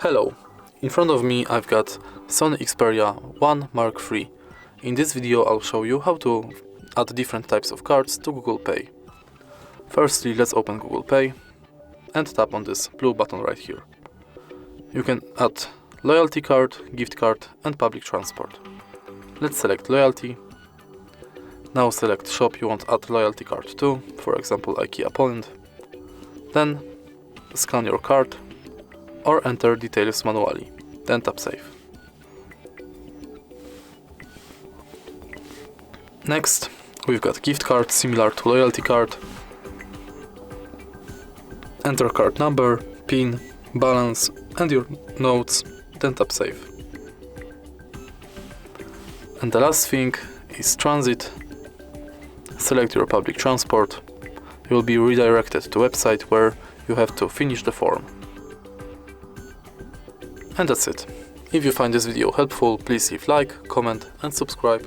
Hello, in front of me I've got SONY Xperia 1 Mark III. In this video I'll show you how to add different types of cards to Google Pay. Firstly, let's open Google Pay and tap on this blue button right here. You can add loyalty card, gift card and public transport. Let's select loyalty. Now select shop you want to add loyalty card to, for example IKEA Poland. Then scan your card or enter details manually, then tap save. Next, we've got gift card similar to loyalty card. Enter card number, PIN, balance and your notes, then tap save. And the last thing is transit. Select your public transport. You will be redirected to a website where you have to finish the form. And that's it. If you find this video helpful, please leave like, comment and subscribe.